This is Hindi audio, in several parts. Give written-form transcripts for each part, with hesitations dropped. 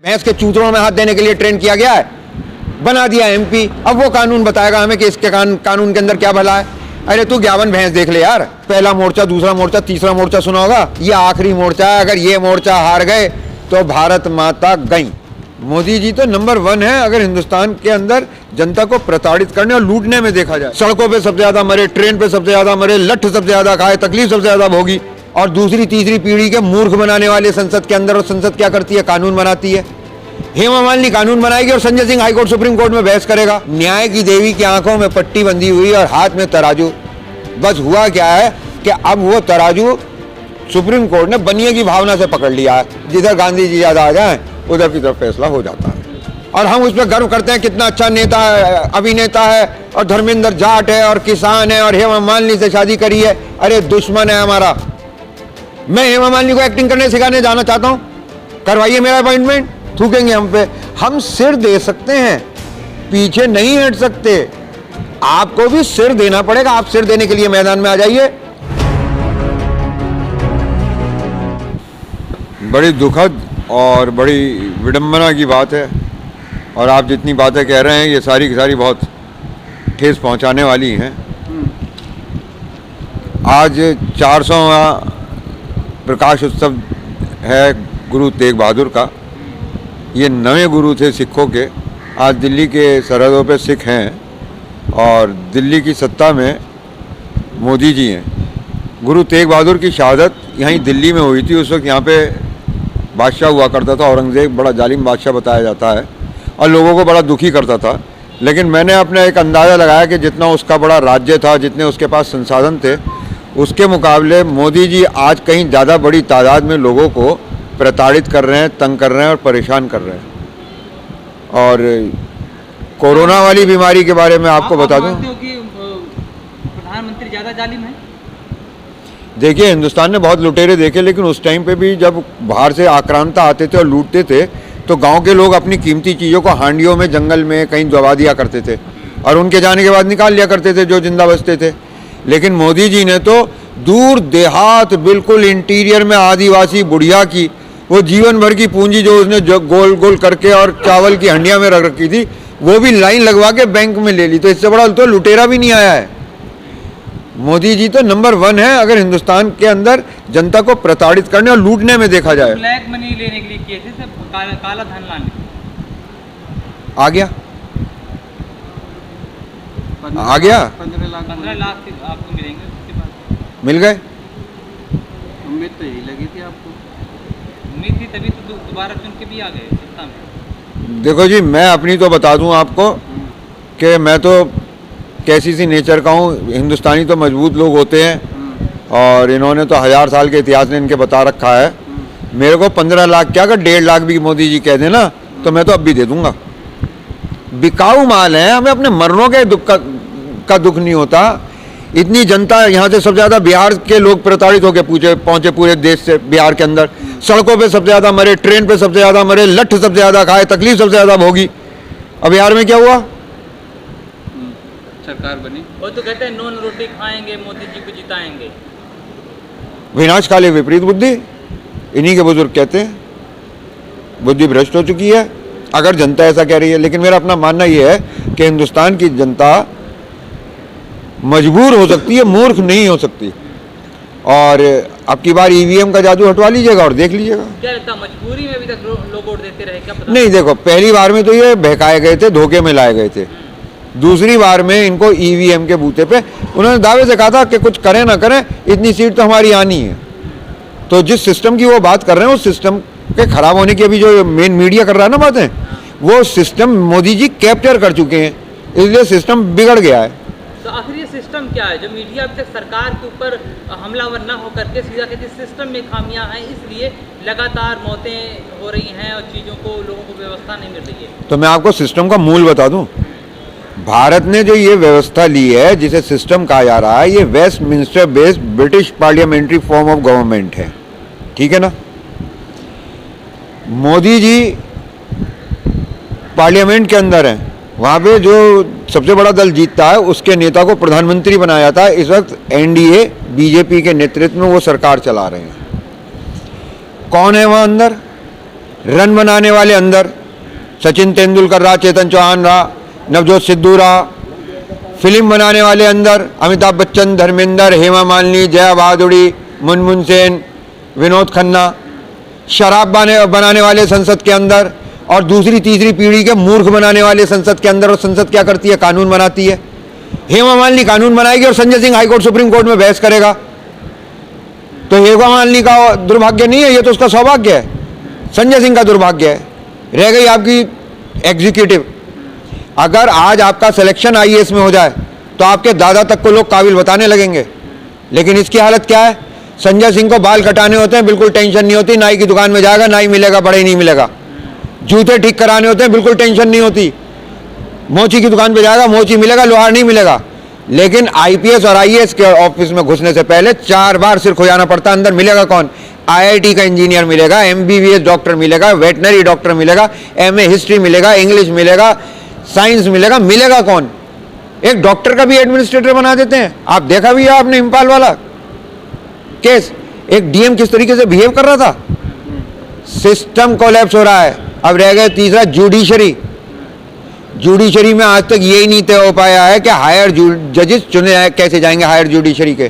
भैंस के चूतड़ों में हाथ देने के लिए ट्रेन किया गया है, बना दिया एमपी। अब वो कानून बताएगा हमें कि इसके कानून के अंदर क्या भला है। अरे तू 51 भैंस देख ले यार, पहला मोर्चा, दूसरा मोर्चा, तीसरा मोर्चा सुना होगा, ये आखिरी मोर्चा है। अगर ये मोर्चा हार गए तो भारत माता गई। मोदी जी तो नंबर 1 है अगर हिंदुस्तान के अंदर जनता को प्रताड़ित करने और लूटने में देखा जाए। सड़कों पे सबसे ज्यादा मरे, ट्रेन पे सबसे ज्यादा मरे, लठ सबसे ज्यादा खाए, तकलीफ सबसे ज्यादा भोगी, और दूसरी तीसरी पीढ़ी के मूर्ख बनाने वाले संसद के अंदर। और संसद क्या करती है? कानून बनाती है। हेमा मालिनी कानून बनाएगी और Sanjay Singh high court supreme court में बहस करेगा। न्याय की देवी की आंखों में पट्टी बंधी हुई और हाथ में तराजू। बस हुआ क्या है कि अब वो तराजू सुप्रीम कोर्ट ने बनिए की भावना से पकड़ लिया है। जिधर गांधी जी याद आ जाए उधर की तरफ फैसला हो जाता है। और हम उस पर गर्व करते हैं, कितना अच्छा नेता है, अभिनेता है, और धर्मेंद्र जाट है, और किसान है, और हेमा मालिनी से शादी करी है। अरे दुश्मन है हमारा। मैं हेमा मालिनी को एक्टिंग करने सिखाने जाना चाहता हूं, करवाइए मेरा अपॉइंटमेंट। थूकेंगे हम पे। हम सिर दे सकते हैं, पीछे नहीं हट सकते। आपको भी सिर देना पड़ेगा। आप सिर देने के लिए मैदान में आ जाइए। बड़ी दुखद और बड़ी विडंबना की बात है, और आप जितनी बातें कह रहे हैं ये सारी की सारी बहुत ठेस पहुंचाने वाली हैं। आज 400वां प्रकाश उत्सव है गुरु तेग बहादुर का। ये नए गुरु थे सिखों के। आज दिल्ली के सरहदों पे सिख हैं और दिल्ली की सत्ता में मोदी जी हैं। गुरु तेग बहादुर की शहादत यहीं दिल्ली में हुई थी। उस वक्त यहाँ पे बादशाह हुआ करता था, औरंगज़ेब, बड़ा जालिम बादशाह बताया जाता है, और लोगों को बड़ा दुखी करता था। लेकिन मैंने अपना एक अंदाज़ा लगाया कि जितना उसका बड़ा राज्य था, जितने उसके पास संसाधन थे, उसके मुकाबले मोदी जी आज कहीं ज़्यादा बड़ी तादाद में लोगों को प्रताड़ित कर रहे हैं, तंग कर रहे हैं और परेशान कर रहे हैं। और कोरोना वाली बीमारी के बारे में आपको बता दूं, प्रधानमंत्री ज़्यादा जालिम है। देखिए, हिंदुस्तान ने बहुत लुटेरे देखे, लेकिन उस टाइम पे भी जब बाहर से आक्रांता आते थे और लूटते थे तो गांव के लोग अपनी कीमती चीज़ों को हांडियों में, जंगल में कहीं दबा दिया करते थे, और उनके जाने के बाद निकाल लिया करते थे जो जिंदा बचते थे। लेकिन मोदी जी ने तो दूर देहात, बिल्कुल इंटीरियर में आदिवासी बुढ़िया की वो जीवन भर की पूंजी जो उसने जो गोल गोल करके और चावल की हंडिया में रख रखी थी, वो भी लाइन लगवा के बैंक में ले ली। तो इससे बड़ा तो लुटेरा भी नहीं आया है। मोदी जी तो नंबर 1 है अगर हिंदुस्तान के अंदर जनता को प्रताड़ित करने और लूटने में देखा जाए। ब्लैक मनी लेने के लिए किए थे, सब काला धन लाने आ गया 15 लाख आपको मिलेंगे उसके बाद। मिल गए। उम्मीद तो यही लगी थी आपको। उम्मीद थी तभी तो दोबारा चुन के भी आ गए सत्ता में। देखो जी, मैं अपनी तो बता दूं आपको कि मैं तो कैसी सी नेचर का हूँ। हिंदुस्तानी तो मजबूत लोग होते हैं और इन्होंने तो 1000 साल के इतिहास ने इनके बता रखा है। मेरे को 15 लाख क्या, अगर 1.5 लाख भी मोदी जी कह देना तो मैं तो अब भी दे दूंगा। बिकाऊ माल है, हमें अपने मरनों के दुख का दुख नहीं होता। इतनी जनता यहाँ से सबसे ज़्यादा बिहार के लोग प्रताड़ित होकर पहुँचे पूरे देश से। बिहार के अंदर सड़कों पे सबसे ज़्यादा मरे, ट्रेन पे सबसे ज़्यादा मरे, लठ सबसे ज़्यादा खाए, तकलीफ सबसे ज़्यादा भोगी। अब बिहार में क्या हुआ? सरकार बनी। वो तो कहते हैं नॉन रोटी खाएंगे, मोदी जी को जिताएंगे। विनाश काले विपरीत बुद्धि, इन्हीं के बुजुर्ग कहते हैं। बुद्धि भ्रष्ट हो चुकी है अगर जनता ऐसा कह रही है। लेकिन मेरा अपना मानना यह है कि हिंदुस्तान की जनता मजबूर हो सकती है, मूर्ख नहीं हो सकती। और अब की बार ईवीएम का जादू हटवा लीजिएगा और देख लीजिएगा। क्या लगता, मजबूरी में अभी तक लोग वोट देते रहे? क्या पता? नहीं, देखो, पहली बार में तो ये बहकाए गए थे, धोखे में लाए गए थे। दूसरी बार में इनको ईवीएम के बूते पे उन्होंने दावे से कहा था कि कुछ करें ना करें, इतनी सीट तो हमारी आनी है। तो जिस सिस्टम की वो बात कर रहे हैं, उस सिस्टम के खराब होने की अभी जो मेन मीडिया कर रहा है ना बातें, वो सिस्टम मोदी जी कैप्चर कर चुके हैं, इसलिए सिस्टम बिगड़ गया है। तो आखिर ये सिस्टम क्या है जो मीडिया अभी तक सरकार के ऊपर हमलावर न होकर के सीधा कहती है सिस्टम में खामियां हैं, इसलिए लगातार मौतें हो रही हैं और चीज़ों को, लोगों को व्यवस्था नहीं मिल रही है? तो मैं आपको सिस्टम का मूल बता दूं। भारत ने जो ये व्यवस्था ली है, जिसे सिस्टम कहा जा रहा है, ये Westminster based British parliamentary form of government है। ठीक है ना? मोदी जी पार्लियामेंट के अंदर हैं, वहाँ पे जो सबसे बड़ा दल जीतता है उसके नेता को प्रधानमंत्री बनाया जाता है। इस वक्त एनडीए बीजेपी के नेतृत्व में वो सरकार चला रहे हैं। कौन है वहाँ अंदर? रन बनाने वाले अंदर सचिन तेंदुलकर रहा, चेतन चौहान रहा, नवजोत सिद्धू रहा। फिल्म बनाने वाले अंदर अमिताभ बच्चन, धर्मेंद्र, हेमा मालिनी, जया भादुड़ी, मुनमुन सेन, विनोद खन्ना। शराब बनाने वाले संसद के अंदर, और दूसरी तीसरी पीढ़ी के मूर्ख बनाने वाले संसद के अंदर। और संसद क्या करती है? कानून बनाती है। हेमा मालिनी कानून बनाएगी और Sanjay Singh high court supreme court में बहस करेगा। तो हेमा मालिनी का दुर्भाग्य नहीं है, ये तो उसका सौभाग्य है। संजय सिंह का दुर्भाग्य है। रह गई आपकी एग्जीक्यूटिव। अगर आज आपका सिलेक्शन आईएएस में हो जाए तो आपके दादा तक को लोग काबिल बताने लगेंगे। लेकिन इसकी हालत क्या है? संजय सिंह को बाल कटाने होते हैं, बिल्कुल टेंशन नहीं होती। नाई की दुकान में जाएगा, नाई मिलेगा, बड़ा ही नहीं मिलेगा। जूते ठीक कराने होते हैं, बिल्कुल टेंशन नहीं होती। मोची की दुकान पे जाएगा, मोची मिलेगा, लोहार नहीं मिलेगा। लेकिन आईपीएस और आईएएस के ऑफिस में घुसने से पहले 4 बार सिर खुजाना पड़ता है। अंदर मिलेगा कौन? आईआईटी का इंजीनियर मिलेगा, एमबीबीएस डॉक्टर मिलेगा, वेटनरी डॉक्टर मिलेगा, एमए हिस्ट्री मिलेगा, इंग्लिश मिलेगा, साइंस मिलेगा। मिलेगा कौन? एक डॉक्टर का भी एडमिनिस्ट्रेटर बना देते हैं। आप देखा भी है आपने इम्फाल वाला केस, एक डीएम किस तरीके से बिहेव कर रहा था। सिस्टम कोलैप्स हो रहा है। अब रह गए तीसरा, जुडिशरी। जुडिशरी में आज तक यही नहीं तय हो पाया है कि हायर जजेस चुने कैसे जाएंगे हायर जुडिशरी के।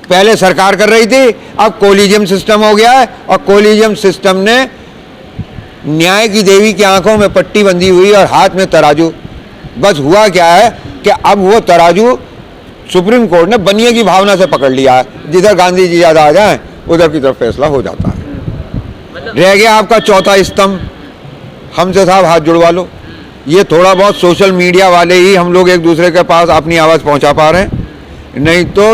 पहले सरकार कर रही थी, अब कोलिजियम सिस्टम हो गया है। और कोलिजियम सिस्टम ने न्याय की देवी की आंखों में पट्टी बंधी हुई और हाथ में तराजू। बस हुआ क्या है कि अब वो तराजू सुप्रीम कोर्ट ने बनिए की भावना से पकड़ लिया है। जिधर गांधी जी याद आ जाए उधर की तरफ फैसला हो जाता है। रह गया आपका चौथा स्तंभ, हमसे साहब हाथ जुड़वा लो। ये थोड़ा बहुत सोशल मीडिया वाले ही हम लोग एक दूसरे के पास अपनी आवाज़ पहुंचा पा रहे हैं, नहीं तो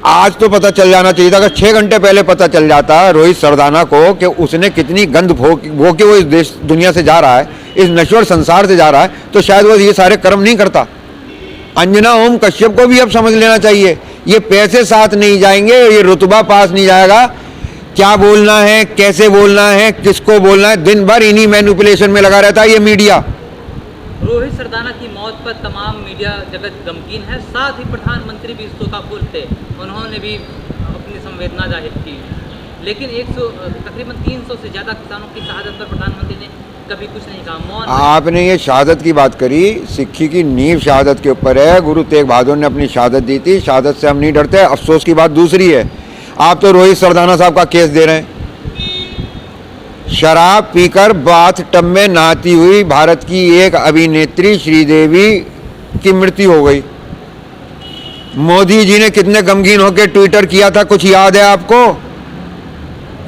आज तो पता चल जाना चाहिए था। अगर 6 घंटे पहले पता चल जाता रोहित सरदाना को कि उसने कितनी गंद भोग के वो इस देश दुनिया से जा रहा है, इस नश्वर संसार से जा रहा है, तो शायद वो ये सारे कर्म नहीं करता। अंजना ओम कश्यप को भी अब समझ लेना चाहिए, ये पैसे साथ नहीं जाएंगे, ये रुतबा पास नहीं जाएगा। क्या बोलना है, कैसे बोलना है, किसको बोलना है, दिन भर इन्हीं मैनिपुलेशन में लगा रहता है ये मीडिया। रोहित सरदाना की मौत पर तमाम मीडिया जगत गमगीन है। साथ ही प्रधानमंत्री भी शोकाकुल थे, उन्होंने भी अपनी संवेदना जाहिर की। लेकिन तकरीबन 300 से ज़्यादा किसानों की शहादत पर प्रधानमंत्री ने कभी कुछ नहीं कहा, मौन। आपने ये शहादत की बात करी, सिक्खी की नींव शहादत के ऊपर है। गुरु तेग बहादुर ने अपनी शहादत दी थी, शहादत से हम नहीं डरते। अफसोस की बात दूसरी है, आप तो रोहित सरदाना साहब का केस दे रहे हैं। शराब पीकर बाथ टब में नहाती हुई भारत की एक अभिनेत्री श्रीदेवी की मृत्यु हो गई। मोदी जी ने कितने गमगीन होकर ट्विटर किया था, कुछ याद है आपको?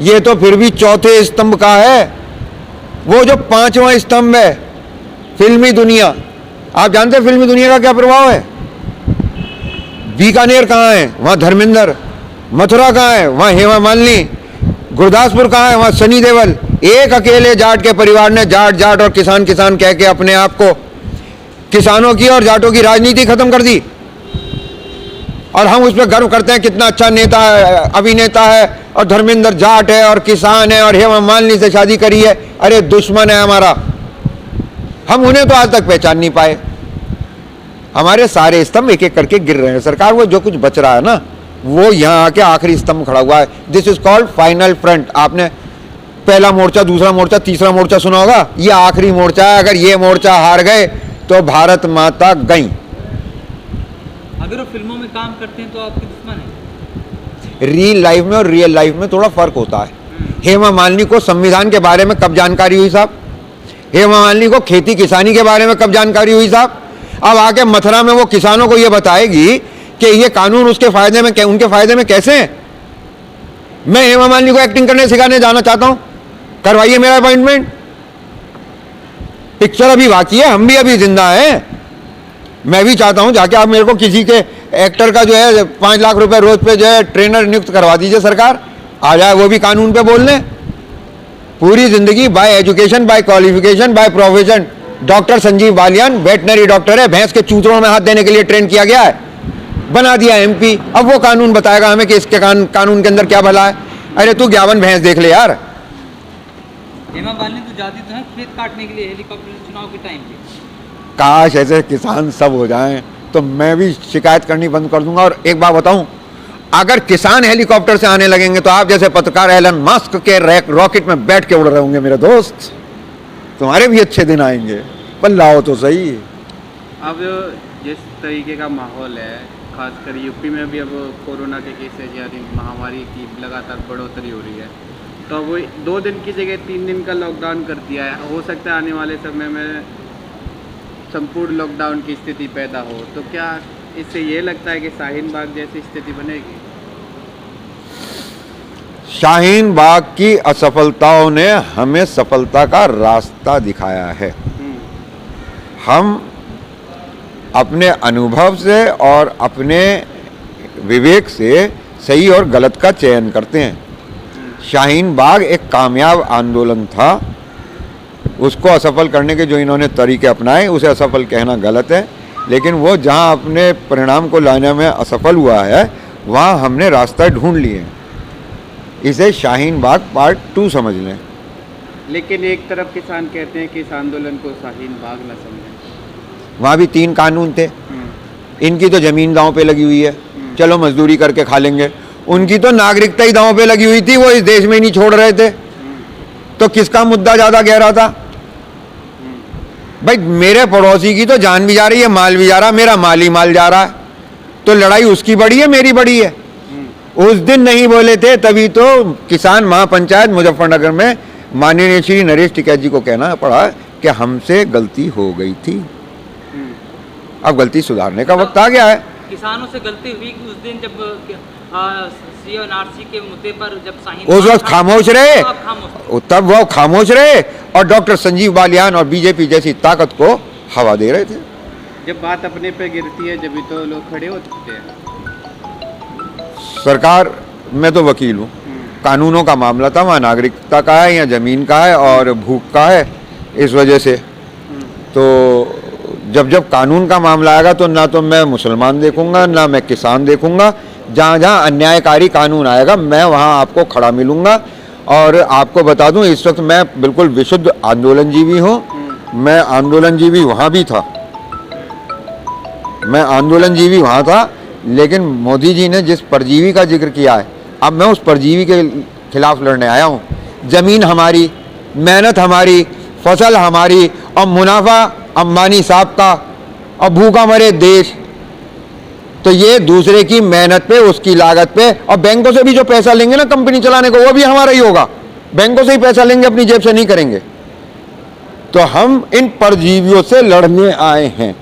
ये तो फिर भी चौथे स्तंभ का है। वो जो 5वां स्तंभ है, फिल्मी दुनिया। आप जानते हैं फिल्मी दुनिया का क्या प्रभाव है? बीकानेर कहाँ है? वहाँ धर्मेंद्र। मथुरा कहाँ है? वहाँ हेमा मालिनी। गुरदासपुर कहाँ है? वहाँ सनी देओल। एक अकेले जाट के परिवार ने जाट जाट और किसान किसान कह के अपने आप को किसानों की और जाटों की राजनीति खत्म कर दी। और हम उस पर गर्व करते हैं, कितना अच्छा नेता है, अभिनेता है, और धर्मेंद्र जाट है और किसान है और हेमा मालिनी से शादी करी है। अरे दुश्मन है हमारा, हम उन्हें तो आज तक पहचान नहीं पाए। हमारे सारे स्तंभ एक एक करके गिर रहे हैं। सरकार वो जो कुछ बच रहा है ना, वो यहाँ आके आखिरी स्तंभ खड़ा हुआ है। This is called final front. आपने पहला मोर्चा, दूसरा मोर्चा, तीसरा मोर्चा सुना होगा, ये आखिरी मोर्चा है। अगर ये मोर्चा हार गए तो भारत माता गई। अगर वो फिल्मों में काम करते हैं तो आपके दुश्मन है। रियल लाइफ में और रियल लाइफ में थोड़ा फर्क होता है। हेमा मालिनी को संविधान के बारे में कब जानकारी हुई साहब? हेमा मालिनी को खेती किसानी के बारे में कब जानकारी हुई साहब? अब आके मथुरा में वो किसानों को ये बताएगी कि ये कानून उसके फायदे में, उनके फायदे में कैसे है। मैं हेमा मालिनी को एक्टिंग करने सिखाने जाना चाहता हूं, करवाइए मेरा अपॉइंटमेंट। पिक्चर अभी बाकी है, हम भी अभी जिंदा हैं। मैं भी चाहता हूं जाके आप मेरे को किसी के एक्टर का जो है 5 लाख रुपए रोज पे जो है ट्रेनर नियुक्त करवा दीजिए। सरकार आ जाए, वो भी कानून पे बोलने। पूरी जिंदगी by education, by qualification, by profession. Doctor Sanjeev Balyan veterinary doctor है, भैंस के चूतड़ों में हाथ देने के लिए ट्रेन किया गया है, बना दिया एमपी। अब वो कानून बताएगा हमें कि इसके कानून के अंदर क्या भला है। अरे तू 51 भैंस देख ले यार। हेमा मालिनी तो जाती तो है खेत काटने के लिए हेलीकॉप्टर चुनाव के टाइम पे। काश ऐसे किसान सब हो जाएं तो मैं भी शिकायत करनी बंद कर दूंगा। और एक बात बताऊं, अगर किसान हेलीकॉप्टर से आने लगेंगे तो आप जैसे पत्रकार एलन मस्क के रॉकेट में बैठ के उड़ रहे होंगे मेरे दोस्त। तुम्हारे भी अच्छे दिन आएंगे, पर लाओ तो सही। अब जिस तरीके का माहौल है, खासकर यूपी में भी अब कोरोना के केसेज यानी महामारी की लगातार बढ़ोतरी हो रही है, तो अब वो 2 दिन की जगह 3 दिन का लॉकडाउन कर दिया है। हो सकता है आने वाले समय में संपूर्ण लॉकडाउन की स्थिति पैदा हो, तो क्या इससे ये लगता है कि शाहीन बाग जैसी स्थिति बनेगी? शाहीन बाग की असफलताओं ने हमें सफलता का रास्ता दिखाया है। हम अपने अनुभव से और अपने विवेक से सही और गलत का चयन करते हैं। शाहीन बाग एक कामयाब आंदोलन था, उसको असफल करने के जो इन्होंने तरीके अपनाए उसे असफल कहना गलत है, लेकिन वो जहाँ अपने परिणाम को लाने में असफल हुआ है वहाँ हमने रास्ता ढूंढ लिए। इसे शाहीन बाग पार्ट 2 समझ लें। लेकिन एक तरफ किसान कहते हैं कि इस आंदोलन को शाहीन बाग न समझें। वहाँ भी 3 कानून थे। इनकी तो जमीन दांव पे लगी हुई है, चलो मजदूरी करके खा लेंगे। उनकी तो नागरिकता ही दांव पे लगी हुई थी, वो इस देश में ही नहीं छोड़ रहे थे। तो किसका मुद्दा ज़्यादा गहरा था? भाई मेरे पड़ोसी की तो जान भी जा रही है, माल भी जा रहा है, मेरा माल ही माल जा रहा है। तो लड़ाई उसकी बड़ी है, मेरी बड़ी है। उस दिन नहीं बोले थे, तभी तो किसान महापंचायत मुजफ्फरनगर में माननीय श्री नरेश टिकैत जी को कहना पड़ा कि हमसे गलती हो गई थी, अब गलती सुधारने का वक्त आ गया है। किसानों से गलती हुई कि उस दिन जब CNRC के मुद्दे पर जब शाहीन उस वक्त खामोश रहे, तो आप खामोश थे। तब वो खामोश रहे और डॉक्टर संजीव बालियान और बीजेपी जैसी ताकत को हवा दे रहे थे। जब बात अपने पे गिरती है जब तो लोग खड़े होते हैं। सरकार मैं तो वकील हूँ, कानूनों का मामला था, वहाँ नागरिकता का है या ज़मीन का है और भूख का है, इस वजह से तो जब जब कानून का मामला आएगा तो ना तो मैं मुसलमान देखूंगा ना मैं किसान देखूंगा। जहाँ जहाँ अन्यायकारी कानून आएगा मैं वहाँ आपको खड़ा मिलूंगा। और आपको बता दूं इस वक्त मैं बिल्कुल विशुद्ध आंदोलनजीवी हूँ। मैं आंदोलनजीवी वहाँ भी था, मैं आंदोलनजीवी वहाँ था, लेकिन मोदी जी ने जिस परजीवी का जिक्र किया है, अब मैं उस परजीवी के खिलाफ लड़ने आया हूँ। ज़मीन हमारी, मेहनत हमारी, फसल हमारी और मुनाफा अंबानी साहब का और भूखा मरे देश। तो ये दूसरे की मेहनत पे, उसकी लागत पे, और बैंकों से भी जो पैसा लेंगे ना कंपनी चलाने को, वो भी हमारा ही होगा। बैंकों से ही पैसा लेंगे, अपनी जेब से नहीं करेंगे। तो हम इन परजीवियों से लड़ने आए हैं।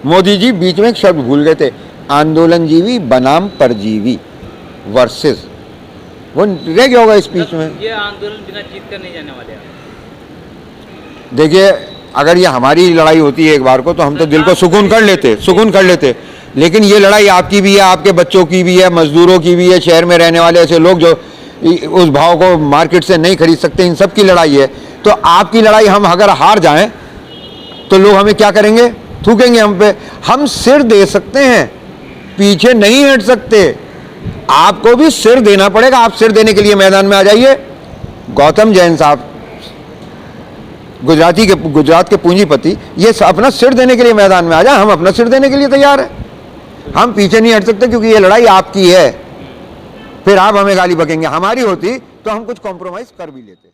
मोदी जी बीच में एक शब्द भूल गए थे, आंदोलनजीवी बनाम परजीवी वर्सेस, वो रह गया होगा स्पीच में। ये आंदोलन बिना जीत कर नहीं जाने वाले। देखिए अगर ये हमारी लड़ाई होती है एक बार को तो हम तो दिल को सुकून कर लेते, लेकिन ये लड़ाई आपकी भी है, आपके बच्चों की भी है, मजदूरों की भी है, शहर में रहने वाले ऐसे लोग जो उस भाव को मार्केट से नहीं खरीद सकते, इन सब की लड़ाई है। तो आपकी लड़ाई हम अगर हार जाएं तो लोग हमें क्या करेंगे? थूकेंगे हम पे। हम सिर दे सकते हैं, पीछे नहीं हट सकते। आपको भी सिर देना पड़ेगा। आप सिर देने के लिए मैदान में आ जाइए। गौतम जैन साहब गुजरात के पूंजीपति, ये अपना सिर देने के लिए मैदान में आ जाए। हम अपना सिर देने के लिए तैयार हैं। हम पीछे नहीं हट सकते क्योंकि ये लड़ाई आपकी है। फिर आप हमें गाली बकेंगे, हमारी होती तो हम कुछ कॉम्प्रोमाइज कर भी लेते।